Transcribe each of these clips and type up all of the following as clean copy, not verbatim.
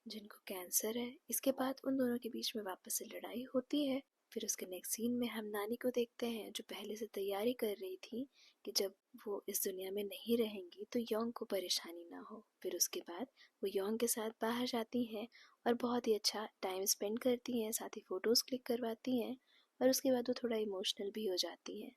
जिनको कैंसर है। इसके बाद उन दोनों के बीच में वापस से लड़ाई होती है। फिर उसके नेक्स्ट सीन में हम नानी को देखते हैं जो पहले से तैयारी कर रही थी कि जब वो इस दुनिया में नहीं रहेंगी तो योंग को परेशानी ना हो। फिर उसके बाद वो योंग के साथ बाहर जाती हैं और बहुत ही अच्छा टाइम स्पेंड करती हैं, साथ ही फ़ोटोज़ क्लिक करवाती हैं और उसके बाद वो थोड़ा इमोशनल भी हो जाती हैं।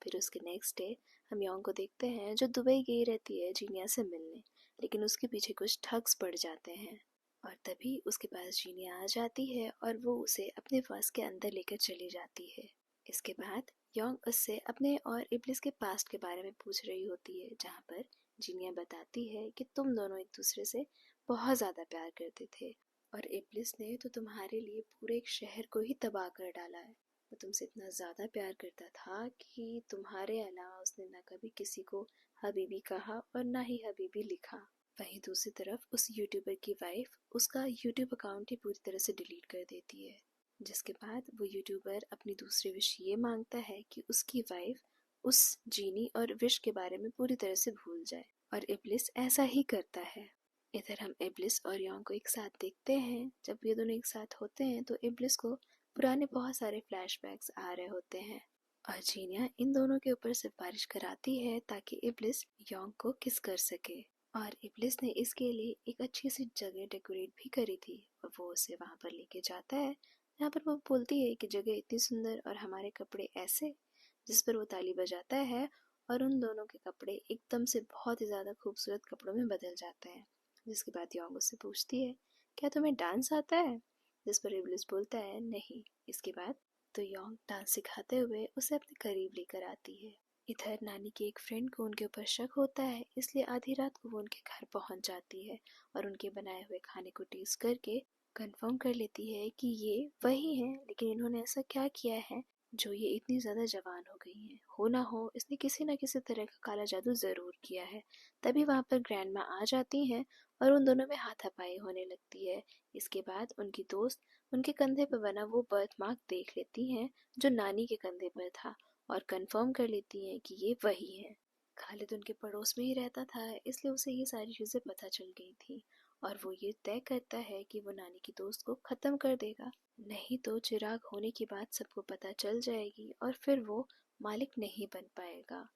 फिर उसके नेक्स्ट डे हम योंग को देखते हैं जो दुबई गई रहती है जीनिया से मिलने, लेकिन उसके पीछे कुछ ठग्स पड़ जाते हैं और तभी उसके पास जीनिया आ जाती है और वो उसे अपने बस के अंदर लेकर चली जाती है। इसके बाद योंग उससे अपने और इब्लिस के पास्ट के बारे में पूछ रही होती है, जहाँ पर जीनिया बताती है कि तुम दोनों एक दूसरे से बहुत ज़्यादा प्यार करते थे और इब्लिस ने तो तुम्हारे लिए पूरे एक शहर को ही तबाह कर डाला है। वो तुमसे इतना ज़्यादा प्यार करता था कि तुम्हारे अलावा उसने ना कभी किसी को हबीबी कहा और ना ही हबीबी लिखा। वहीं दूसरी तरफ उस यूट्यूबर की वाइफ उसका यूट्यूब अकाउंट ही पूरी तरह से डिलीट कर देती है, जिसके बाद वो यूट्यूबर अपनी दूसरी विश ये मांगता है कि उसकी वाइफ उस जीनी और विश के बारे में पूरी तरह से भूल जाए और इब्लिस ऐसा ही करता है। इधर हम इब्लिस और योंग को एक साथ देखते हैं। जब ये दोनों एक साथ होते हैं तो इब्लिस को पुराने बहुत सारे फ्लैशबैक्स आ रहे होते हैं और जीनिया इन दोनों के ऊपर सिफारिश कराती है ताकि इब्लिस योंग को किस कर सके और इब्लिस ने इसके लिए एक अच्छी सी जगह डेकोरेट भी करी थी और वो उसे वहाँ पर लेके जाता है, जहाँ पर वो बोलती है कि जगह इतनी सुंदर और हमारे कपड़े ऐसे, जिस पर वो ताली बजाता है और उन दोनों के कपड़े एकदम से बहुत ही ज़्यादा खूबसूरत कपड़ों में बदल जाते हैं। जिसके बाद योंग उससे पूछती है, क्या तुम्हें डांस आता है? जिस पर इब्लिस बोलता है नहीं। इसके बाद तो योंग डांस सिखाते हुए उसे अपने करीब लेकर आती है। इधर नानी की एक फ्रेंड को उनके ऊपर शक होता है, इसलिए आधी रात को वो उनके घर पहुंच जाती है और उनके बनाए हुए खाने को टेस्ट करके कंफर्म कर लेती है कि ये वही हैं, लेकिन इन्होंने ऐसा क्या किया है जो ये इतनी ज़्यादा जवान हो गई हैं। हो ना हो इसने किसी न किसी तरह का काला जादू ज़रूर किया है। तभी वहाँ पर ग्रैंड माँ आ जाती हैं और उन दोनों में हाथापाई होने लगती है। इसके बाद उनकी दोस्त उनके कंधे पर बना वो बर्थ मार्क देख लेती हैं जो नानी के कंधे पर था और कंफर्म कर लेती हैं कि ये वही है। खालिद उनके पड़ोस में ही रहता था, इसलिए उसे ये सारी चीज़ें पता चल गई थी और वो ये तय करता है कि वो नानी की दोस्त को ख़त्म कर देगा, नहीं तो चिराग होने की बात सबको पता चल जाएगी और फिर वो मालिक नहीं बन पाएगा।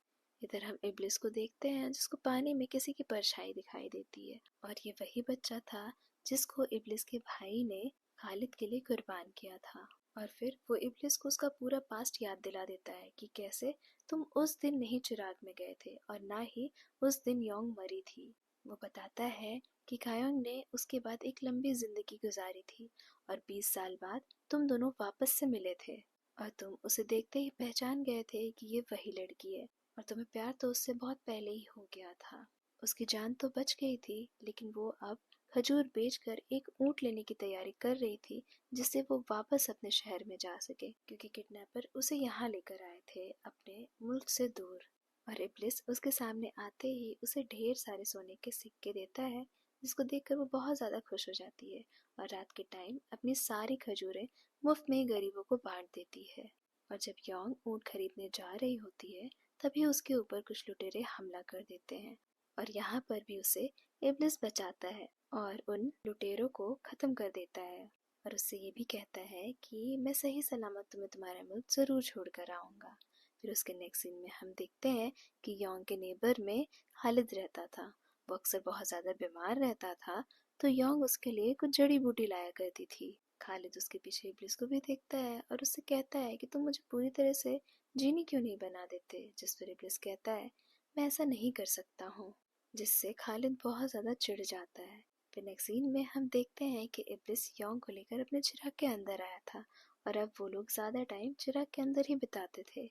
इधर हम इब्लिस को देखते हैं जिसको पानी में किसी की परछाई दिखाई देती है और ये वही बच्चा था जिसको इब्लिस के भाई ने खालिद के लिए कुर्बान किया था। और फिर वो इब्लिस को उसका पूरा पास्ट याद दिला देता है कि कैसे तुम उस दिन नहीं चिराग में गए थे और ना ही उस दिन योंग मरी थी। वो बताता है कि कायोंग ने उसके बाद एक लंबी जिंदगी गुजारी थी और 20 साल बाद तुम दोनों वापस से मिले थे और तुम उसे देखते ही पहचान गए थे कि ये वही लड़की है और तुम्हें प्यार तो उससे बहुत पहले ही हो गया था। उसकी जान तो बच गई थी, लेकिन वो अब खजूर बेचकर एक ऊँट लेने की तैयारी कर रही थी जिससे वो वापस अपने शहर में जा सके, क्योंकि किडनैपर उसे यहाँ लेकर आए थे अपने मुल्क से दूर। और इब्लिस उसके सामने आते ही उसे ढेर सारे सोने के सिक्के देता है, जिसको देखकर वो बहुत ज़्यादा खुश हो जाती है और रात के टाइम अपनी सारी खजूरें मुफ्त में गरीबों को बांट देती है। और जब योंग ऊँट खरीदने जा रही होती है तभी उसके ऊपर कुछ लुटेरे हमला कर देते हैं और यहाँ पर भी उसे इब्लिस बचाता है और उन लुटेरों को ख़त्म कर देता है और उससे ये भी कहता है कि मैं सही सलामत तुम्हें तुम्हारा मुल्क ज़रूर छोड़ कर आऊँगा। फिर उसके नेक्स्ट सीन में हम देखते हैं कि योंग के नेबर में खालिद रहता था। वो अक्सर बहुत ज़्यादा बीमार रहता था तो योंग उसके लिए कुछ जड़ी बूटी लाया करती थी। खालिद उसके पीछे इब्लिस को भी देखता है और उससे कहता है कि तुम मुझे पूरी तरह से जीनी क्यों नहीं बना देते, जिस पर इब्लिस कहता है मैं ऐसा नहीं कर सकता हूँ, जिससे खालिद बहुत ज़्यादा चिढ़ जाता है। फिर नेक्स्ट सीन में हम देखते हैं कि इब्लिस योंग को लेकर अपने चिराग के अंदर आया था और अब वो लोग ज़्यादा टाइम चिराग के अंदर ही बिताते थे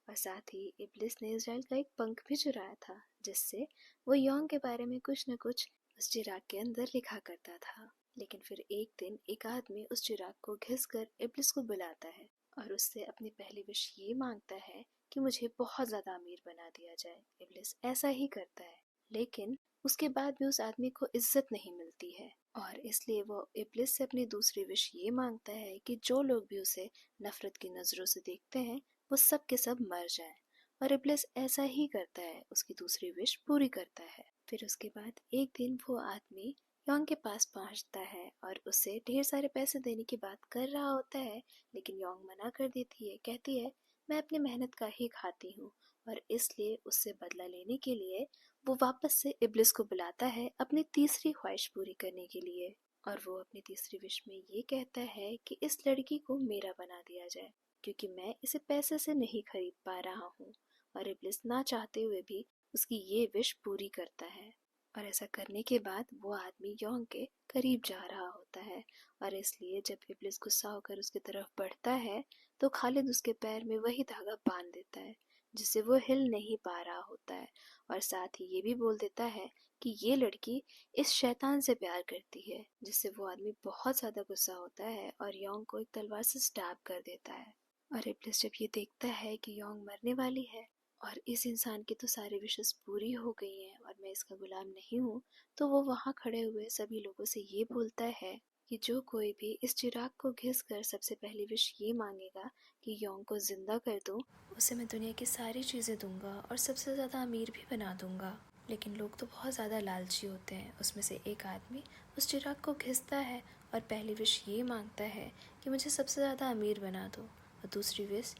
और साथ ही इब्लिस ने इज़राइल का एक पंख भी चुराया था, जिससे वो योंग के बारे में कुछ न कुछ उस चिराग के अंदर लिखा करता था। लेकिन फिर एक दिन एक आदमी उस चिराग को घिसकर इब्लिस को बुलाता है और उससे अपनी पहली विश ये मांगता है कि मुझे बहुत ज़्यादा अमीर बना दिया जाए। इब्लिस ऐसा ही करता है, लेकिन उसके बाद भी उस आदमी को इज्जत नहीं मिलती है और इसलिए वो इब्लिस से अपनी दूसरी विश ये मांगता है कि जो लोग भी उसे नफरत की नज़रों से देखते हैं वो सब के सब मर जाएं। और इब्लिस ऐसा ही करता है, उसकी दूसरी विश पूरी करता है। फिर उसके बाद एक दिन वो आदमी योंग के पास पहुंचता है और उसे ढेर सारे पैसे देने की बात कर रहा होता है, लेकिन योंग मना कर देती है। कहती है मैं अपनी मेहनत का ही खाती हूँ, और इसलिए उससे बदला लेने के लिए वो वापस से इब्लिस को बुलाता है अपनी तीसरी ख्वाहिश पूरी करने के लिए। और वो अपनी तीसरी विश में ये कहता है कि इस लड़की को मेरा बना दिया जाए, क्योंकि मैं इसे पैसे से नहीं खरीद पा रहा हूँ। और इब्लिस ना चाहते हुए भी उसकी ये विश पूरी करता है। और ऐसा करने के बाद वो आदमी योंग के करीब जा रहा होता है, और इसलिए जब इब्लिस गुस्सा होकर उसकी तरफ बढ़ता है तो खालिद उसके पैर में वही धागा बांध देता है, जिससे वो हिल नहीं पा रहा होता है। और साथ ही ये भी बोल देता है कि ये लड़की इस शैतान से प्यार करती है, जिससे वो आदमी बहुत ज़्यादा गुस्सा होता है और योंग को एक तलवार से स्टैब कर देता है। और इब्लिस जब ये देखता है कि योंग मरने वाली है और इस इंसान की तो सारी विशेस पूरी हो गई हैं और मैं इसका गुलाम नहीं हूँ, तो वो वहाँ खड़े हुए सभी लोगों से ये बोलता है कि जो कोई भी इस चिराग को घिस कर सबसे पहली विश ये मांगेगा कि योंग को जिंदा कर दो, उसे मैं दुनिया की सारी चीज़ें दूंगा और सबसे ज़्यादा अमीर भी बना दूंगा। लेकिन लोग तो बहुत ज़्यादा लालची होते हैं। उसमें से एक आदमी उस चिराग को घिसता है और पहली विश ये मांगता है कि मुझे सबसे ज़्यादा अमीर बना दो, और दूसरी विश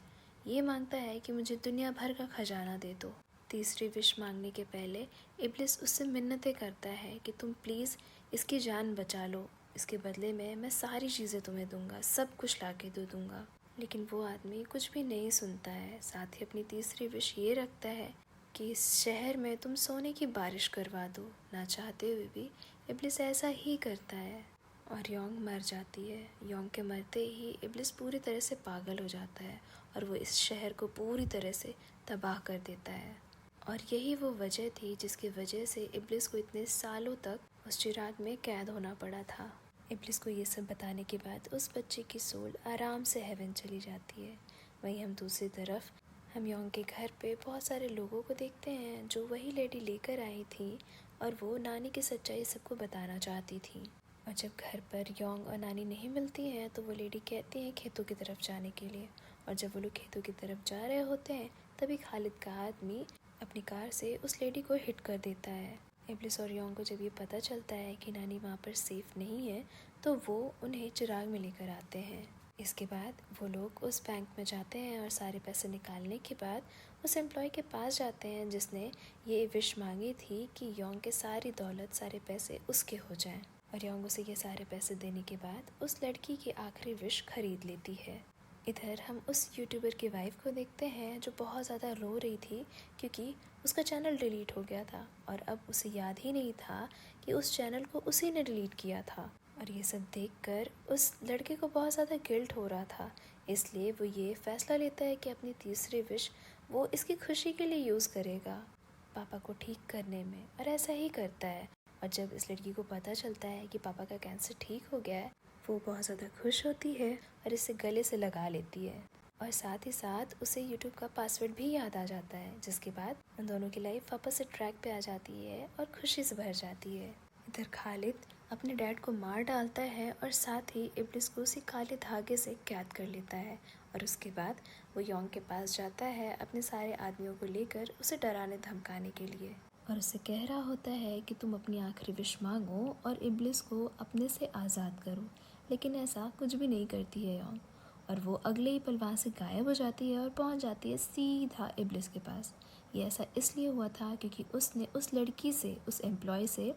ये मांगता है कि मुझे दुनिया भर का खजाना दे दो। तीसरी विश मांगने के पहले इब्लिस उससे मिन्नतें करता है कि तुम प्लीज़ इसकी जान बचा लो, इसके बदले में मैं सारी चीज़ें तुम्हें दूंगा, सब कुछ ला के दे दूंगा। लेकिन वो आदमी कुछ भी नहीं सुनता है। साथ ही अपनी तीसरी विश ये रखता है कि इस शहर में तुम सोने की बारिश करवा दो। ना चाहते हुए भी इब्लिस ऐसा ही करता है और योंग मर जाती है। योंग के मरते ही इब्लिस पूरी तरह से पागल हो जाता है और वो इस शहर को पूरी तरह से तबाह कर देता है। और यही वो वजह थी जिसकी वजह से इब्लिस को इतने सालों तक उस चिराग में कैद होना पड़ा था। इब्लिस को ये सब बताने के बाद उस बच्चे की सोल आराम से हेवन चली जाती है। वहीं हम दूसरी तरफ हम योंग के घर पे बहुत सारे लोगों को देखते हैं जो वही लेडी लेकर आई थी और वो नानी की सच्चाई सबको बताना चाहती थी। और जब घर पर योंग और नानी नहीं मिलती हैं तो वो लेडी कहती हैं खेतों की तरफ जाने के लिए। और जब वो लोग खेतों की तरफ जा रहे होते हैं तभी खालिद का आदमी अपनी कार से उस लेडी को हिट कर देता है। इब्लिस और योंग को जब ये पता चलता है कि नानी वहाँ पर सेफ नहीं है तो वो उन्हें चिराग में लेकर आते हैं। इसके बाद वो लोग उस बैंक में जाते हैं और सारे पैसे निकालने के बाद उस एम्प्लॉय के पास जाते हैं जिसने ये विश मांगी थी कि योंग के सारी दौलत सारे पैसे उसके हो जाएं। और योंग उसे ये सारे पैसे देने के बाद उस लड़की की आखिरी विश खरीद लेती है। इधर हम उस यूट्यूबर की वाइफ को देखते हैं जो बहुत ज़्यादा रो रही थी क्योंकि उसका चैनल डिलीट हो गया था और अब उसे याद ही नहीं था कि उस चैनल को उसी ने डिलीट किया था। और ये सब देखकर उस लड़के को बहुत ज़्यादा गिल्ट हो रहा था, इसलिए वो ये फ़ैसला लेता है कि अपनी तीसरी विश वो इसकी खुशी के लिए यूज़ करेगा पापा को ठीक करने में, और ऐसा ही करता है। और जब इस लड़की को पता चलता है कि पापा का कैंसर ठीक हो गया है, वो बहुत ज़्यादा खुश होती है और इसे गले से लगा लेती है। और साथ ही साथ उसे यूट्यूब का पासवर्ड भी याद आ जाता है, जिसके बाद उन दोनों की लाइफ वापस से ट्रैक पे आ जाती है और खुशी से भर जाती है। इधर खालिद अपने डैड को मार डालता है और साथ ही इब्लिस को उसी काले धागे से कैद कर लेता है। और उसके बाद वो योंग के पास जाता है अपने सारे आदमियों को लेकर उसे डराने धमकाने के लिए, और उसे कह रहा होता है कि तुम अपनी आखिरी विश मांगो और इब्लिस को अपने से आज़ाद करो। लेकिन ऐसा कुछ भी नहीं करती है योंग, और वो अगले ही पल वहाँ से गायब हो जाती है और पहुँच जाती है सीधा इब्लिस के पास। ये ऐसा इसलिए हुआ था क्योंकि उसने उस लड़की से, उस एम्प्लॉय से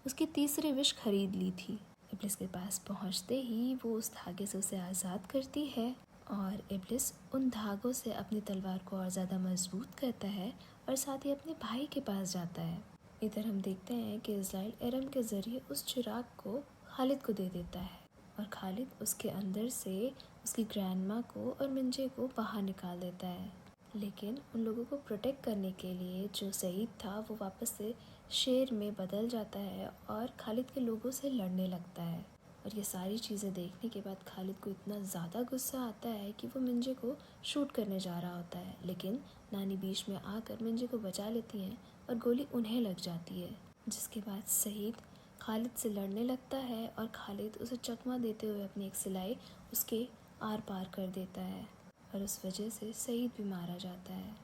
उसकी तीसरी विश खरीद ली थी। इब्लिस के पास पहुँचते ही वो उस धागे से उसे आज़ाद करती है और इब्लिस उन धागों से अपनी तलवार को और ज़्यादा मजबूत करता है और साथ ही अपने भाई के पास जाता है। इधर हम देखते हैं कि इज़राइल एरम के ज़रिए उस चिराग को खालिद को दे देता है और खालिद उसके अंदर से उसकी ग्रैंडमा को और मिंजे को बाहर निकाल देता है। लेकिन उन लोगों को प्रोटेक्ट करने के लिए जो सईद था वो वापस से शेर में बदल जाता है और खालिद के लोगों से लड़ने लगता है। और ये सारी चीज़ें देखने के बाद खालिद को इतना ज़्यादा गुस्सा आता है कि वो मिंजे को शूट करने जा रहा होता है, लेकिन नानी बीच में आकर मिंजे को बचा लेती हैं और गोली उन्हें लग जाती है। जिसके बाद सईद खालिद से लड़ने लगता है और खालिद उसे चकमा देते हुए अपनी एक सिलाई उसके आर पार कर देता है और उस वजह से सईद भी मारा जाता है।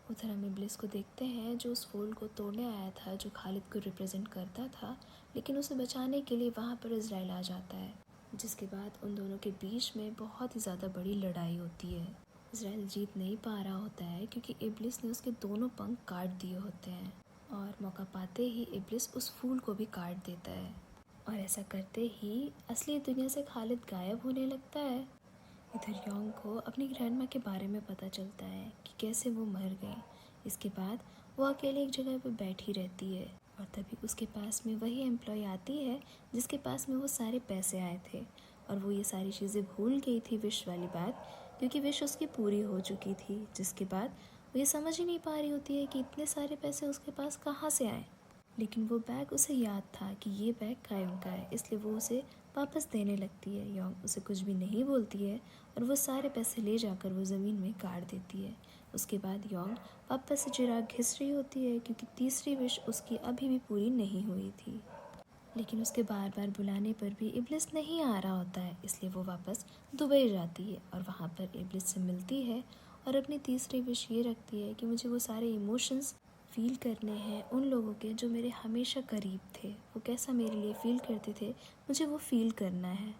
उधर हम इब्लिस को देखते हैं जो उस फूल को तोड़ने आया था जो खालिद को रिप्रेजेंट करता था, लेकिन उसे बचाने के लिए वहाँ पर इज़राइल आ जाता है, जिसके बाद उन दोनों के बीच में बहुत ही ज़्यादा बड़ी लड़ाई होती है। इज़राइल जीत नहीं पा रहा होता है क्योंकि इब्लिस ने उसके दोनों पंख काट दिए होते हैं और मौका पाते ही इब्लिस उस फूल को भी काट देता है और ऐसा करते ही असली दुनिया से खालिद गायब होने लगता है। इधर योंग को अपनी ग्रैंडमा के बारे में पता चलता है कि कैसे वो मर गई। इसके बाद वो अकेले एक जगह पर बैठी रहती है और तभी उसके पास में वही एम्प्लॉय आती है जिसके पास में वो सारे पैसे आए थे और वो ये सारी चीज़ें भूल गई थी विश वाली बात, क्योंकि विश उसकी पूरी हो चुकी थी। जिसके बाद वो ये समझ ही नहीं पा रही होती है कि इतने सारे पैसे उसके पास कहाँ से आए, लेकिन वो बैग उसे याद था कि ये बैग कायम का है, इसलिए वो उसे वापस देने लगती है। योंग उसे कुछ भी नहीं बोलती है और वो सारे पैसे ले जाकर वो ज़मीन में गाड़ देती है। उसके बाद योंग वापस से चिराग घिस रही होती है क्योंकि तीसरी विश उसकी अभी भी पूरी नहीं हुई थी, लेकिन उसके बार बार बुलाने पर भी इब्लिस नहीं आ रहा होता है, इसलिए वो वापस दुबई जाती है और वहाँ पर इब्लिस से मिलती है और अपनी तीसरी विश ये रखती है कि मुझे वो सारे इमोशंस फील करने हैं उन लोगों के जो मेरे हमेशा करीब थे, वो कैसा मेरे लिए फ़ील करते थे, मुझे वो फ़ील करना है।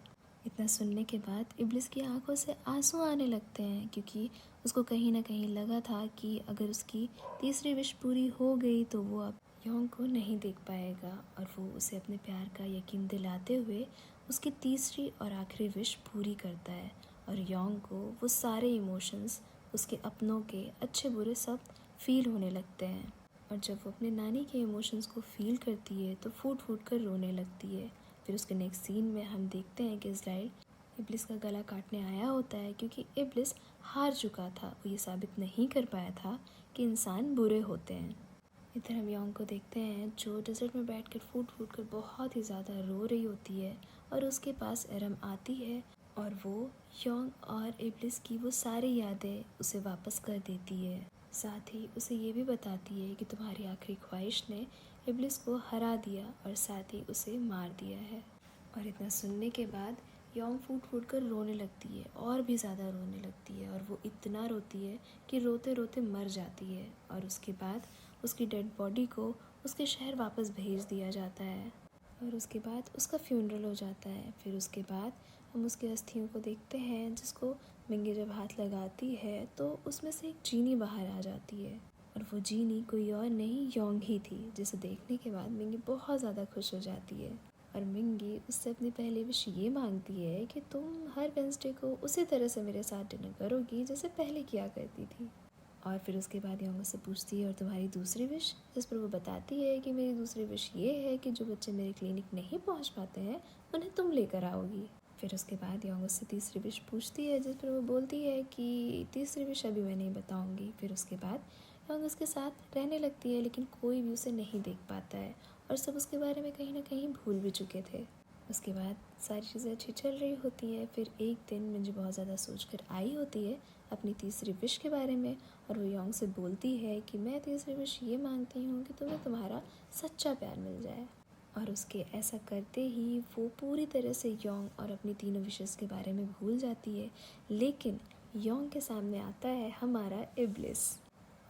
इतना सुनने के बाद इब्लिस की आंखों से आंसू आने लगते हैं क्योंकि उसको कहीं ना कहीं लगा था कि अगर उसकी तीसरी विश पूरी हो गई तो वो अब योंग को नहीं देख पाएगा और वो उसे अपने प्यार का यकीन दिलाते हुए उसकी तीसरी और आखिरी विश पूरी करता है और योंग को वो सारे इमोशंस उसके अपनों के अच्छे बुरे सब फील होने लगते हैं और जब वो अपने नानी के इमोशंस को फील करती है तो फूट फूट कर रोने लगती है। फिर उसके नेक्स्ट सीन में हम देखते हैं कि इज़राइल इब्लिस का गला काटने आया होता है क्योंकि इब्लिस हार चुका था, वो ये साबित नहीं कर पाया था कि इंसान बुरे होते हैं। इधर हम योंग को देखते हैं जो डेजर्ट में बैठकर फूट फूट कर बहुत ही ज़्यादा रो रही होती है और उसके पास एरम आती है और वो योंग और इब्लिस की वो सारी यादें उसे वापस कर देती है। साथ ही उसे ये भी बताती है कि तुम्हारी आखिरी ख्वाहिश ने इब्लिस को हरा दिया और साथ ही उसे मार दिया है। और इतना सुनने के बाद योंग फूट फूट कर रोने लगती है और भी ज़्यादा रोने लगती है और वो इतना रोती है कि रोते रोते मर जाती है और उसके बाद उसकी डेड बॉडी को उसके शहर वापस भेज दिया जाता है और उसके बाद उसका फ्यूनरल हो जाता है। फिर उसके बाद हम उसके अस्थियों को देखते हैं जिसको मिंगी जब हाथ लगाती है तो उसमें से एक जीनी बाहर आ जाती है और वो जीनी कोई और नहीं योंग ही थी, जिसे देखने के बाद मिंगी बहुत ज़्यादा खुश हो जाती है और मिंगी उससे अपनी पहली विश ये मांगती है कि तुम हर वेंसडे को उसी तरह से मेरे साथ डिनर करोगी जैसे पहले किया करती थी। और फिर उसके बाद योंग उससे पूछती है और तुम्हारी दूसरी विश, जिस पर वो बताती है कि मेरी दूसरी विश ये है कि जो बच्चे मेरे क्लिनिक नहीं पहुंच पाते हैं उन्हें तुम लेकर आओगी। फिर उसके बाद योंग उससे तीसरी विश पूछती है जिस पर वो बोलती है कि तीसरी विश अभी मैं नहीं बताऊंगी। फिर उसके बाद योंग उसके साथ रहने लगती है लेकिन कोई भी उसे नहीं देख पाता है और सब उसके बारे में कहीं ना कहीं भूल भी चुके थे। उसके बाद सारी चीज़ें अच्छी चल रही होती हैं। फिर एक दिन मिंजी बहुत ज़्यादा सोच कर आई होती है अपनी तीसरी विश के बारे में और वो योंग से बोलती है कि मैं तीसरी विश ये मांगती हूँ कि तुम्हें तुम्हारा सच्चा प्यार मिल जाए। और उसके ऐसा करते ही वो पूरी तरह से योंग और अपनी तीनों विशेस के बारे में भूल जाती है, लेकिन योंग के सामने आता है हमारा इब्लिस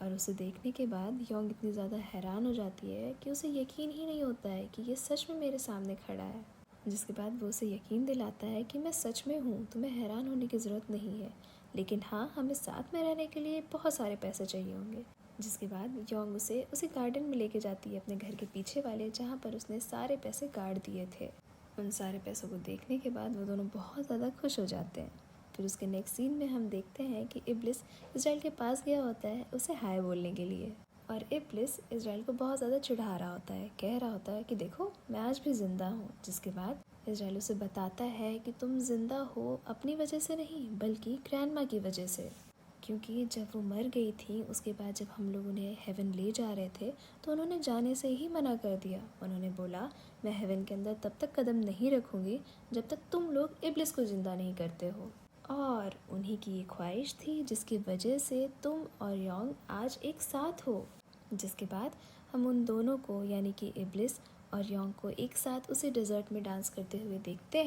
और उसे देखने के बाद योंग इतनी ज़्यादा हैरान हो जाती है कि उसे यकीन ही नहीं होता है कि ये सच में मेरे सामने खड़ा है। जिसके बाद वो उसे यकीन दिलाता है कि मैं सच में हूँ, तुम्हें हैरान होने की ज़रूरत नहीं है, लेकिन हाँ हमें साथ में रहने के लिए बहुत सारे पैसे चाहिए होंगे। जिसके बाद योंग उसे उसी गार्डन में लेके जाती है अपने घर के पीछे वाले, जहाँ पर उसने सारे पैसे गाड़ दिए थे। उन सारे पैसों को देखने के बाद वो दोनों बहुत ज़्यादा खुश हो जाते हैं। फिर उसके नेक्स्ट सीन में हम देखते हैं कि इब्लिस इज़राइल के पास गया होता है उसे हाय बोलने के लिए और इब्लिस इज़राइल को बहुत ज़्यादा चिढ़ा रहा होता है, कह रहा होता है कि देखो मैं आज भी ज़िंदा हूँ। जिसके बाद इज़राइल उसे बताता है कि तुम ज़िंदा हो अपनी वजह से नहीं बल्कि ग्रैंडमा की वजह से, क्योंकि जब वो मर गई थी उसके बाद जब हम लोग उन्हें हेवन ले जा रहे थे तो उन्होंने जाने से ही मना कर दिया। उन्होंने बोला मैं हेवन के अंदर तब तक कदम नहीं रखूँगी जब तक तुम लोग इब्लिस को ज़िंदा नहीं करते हो, और उन्हीं की ये ख्वाहिश थी जिसकी वजह से तुम और योंग आज एक साथ हो। जिसके बाद हम उन दोनों को यानी कि इब्लिस और योंग को एक साथ उसी डेजर्ट में डांस करते हुए देखते हैं।